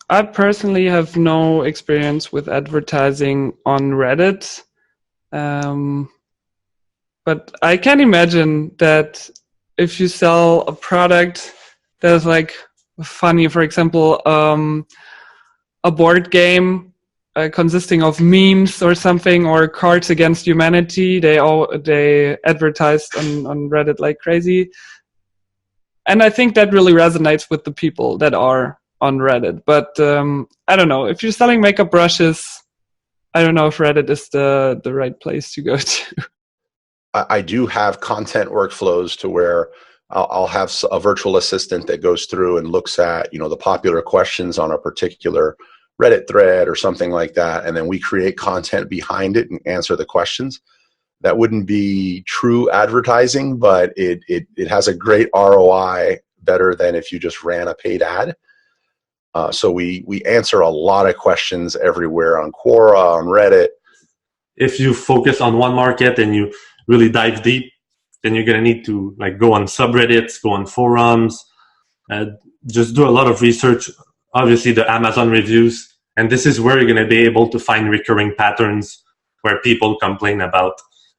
I personally have no experience with advertising on Reddit. But I can imagine that if you sell a product that's like funny, for example, a board game consisting of memes or something, or Cards Against Humanity, they advertised on Reddit like crazy. And I think that really resonates with the people that are on Reddit. But I don't know, if you're selling makeup brushes, I don't know if Reddit is the right place to go to. I do have content workflows to where I'll have a virtual assistant that goes through and looks at, the popular questions on a particular Reddit thread or something like that. And then we create content behind it and answer the questions. That wouldn't be true advertising, but it has a great ROI, better than if you just ran a paid ad. So we answer a lot of questions everywhere on Quora, on Reddit. If you focus on one market and you really dive deep, then you're going to need to go on subreddits, go on forums, just do a lot of research, obviously the Amazon reviews. And this is where you're going to be able to find recurring patterns where people complain about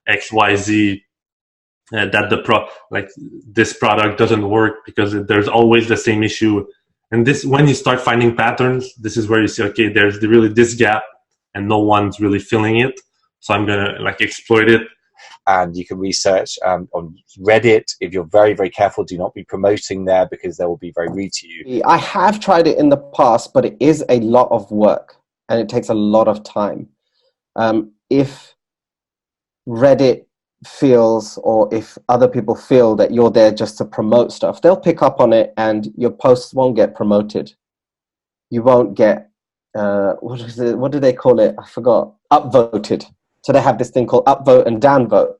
XYZ, that this product doesn't work because there's always the same issue. And when you start finding patterns, this is where you say, okay, there's really this gap and no one's really filling it. So I'm going to exploit it. And you can research on Reddit. If you're very, very careful, do not be promoting there because they will be very rude to you. I have tried it in the past, but it is a lot of work and it takes a lot of time. If Reddit feels, or if other people feel that you're there just to promote stuff, they'll pick up on it and your posts won't get promoted. You won't get, what do they call it? I forgot. Upvoted. So they have this thing called upvote and downvote.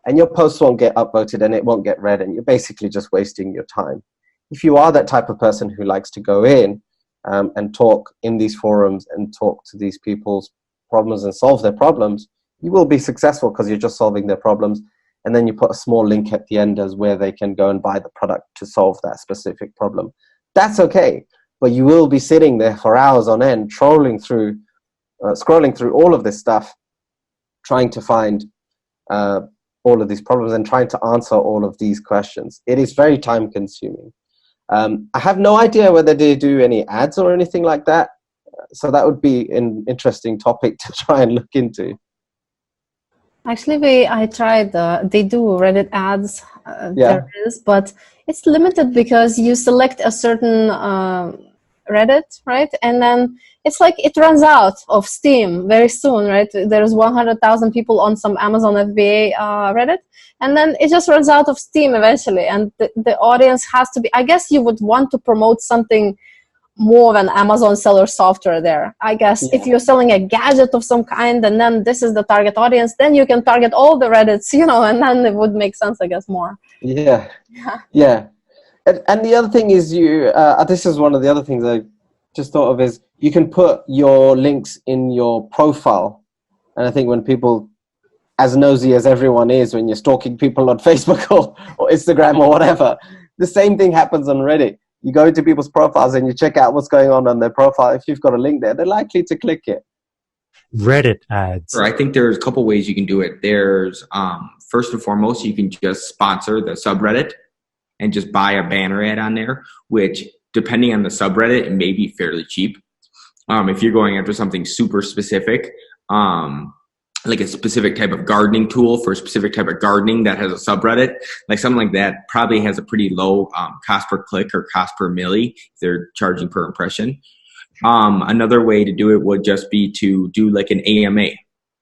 And your posts won't get upvoted and it won't get read, and you're basically just wasting your time. If you are that type of person who likes to go in and talk in these forums and talk to these people's problems and solve their problems, you will be successful because you're just solving their problems. And then you put a small link at the end as where they can go and buy the product to solve that specific problem. That's okay. But you will be sitting there for hours on end, scrolling through all of this stuff, trying to find all of these problems and trying to answer all of these questions. It is very time consuming. I have no idea whether they do any ads or anything like that. So that would be an interesting topic to try and look into. Actually, I tried. They do Reddit ads. There is, but it's limited because you select a certain Reddit, right? And then it's it runs out of steam very soon, right? There's 100,000 people on some Amazon FBA Reddit, and then it just runs out of steam eventually. And the audience has to be, I guess you would want to promote something more than Amazon seller software there. I guess if you're selling a gadget of some kind and then this is the target audience, then you can target all the Reddits, and then it would make sense, I guess, more. Yeah. And the other thing is this is one of the other things I just thought of is you can put your links in your profile. And I think when people, as nosy as everyone is, when you're stalking people on Facebook or Instagram or whatever, the same thing happens on Reddit. You go into people's profiles and you check out what's going on their profile. If you've got a link there, they're likely to click it. Reddit ads. I think there's a couple ways you can do it. There's, first and foremost, you can just sponsor the subreddit and just buy a banner ad on there, which, depending on the subreddit, it may be fairly cheap. If you're going after something super specific, like a specific type of gardening tool for a specific type of gardening that has a subreddit, like something like that probably has a pretty low cost per click or cost per milli. They're charging per impression. Another way to do it would just be to do like an AMA.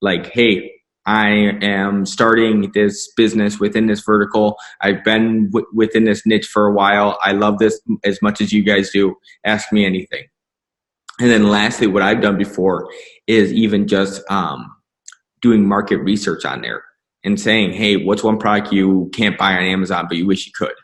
Like, hey, I am starting this business within this vertical. I've been within this niche for a while. I love this as much as you guys do. Ask me anything. And then lastly, what I've done before is even just doing market research on there and saying, hey, what's one product you can't buy on Amazon, but you wish you could?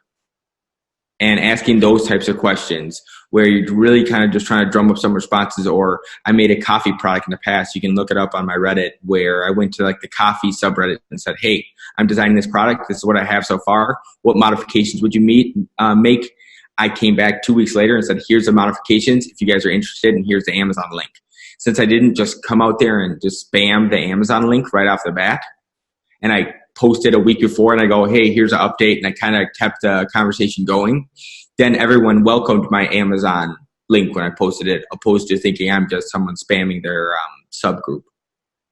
And asking those types of questions where you're really kind of just trying to drum up some responses. Or I made a coffee product in the past. You can look it up on my Reddit, where I went to the coffee subreddit and said, hey, I'm designing this product. This is what I have so far. What modifications would you make? I came back 2 weeks later and said, here's the modifications if you guys are interested, and here's the Amazon link. Since I didn't just come out there and just spam the Amazon link right off the bat, and I posted a week before and I go, hey, here's an update, and I kind of kept the conversation going, then everyone welcomed my Amazon link when I posted it, opposed to thinking I'm just someone spamming their subgroup.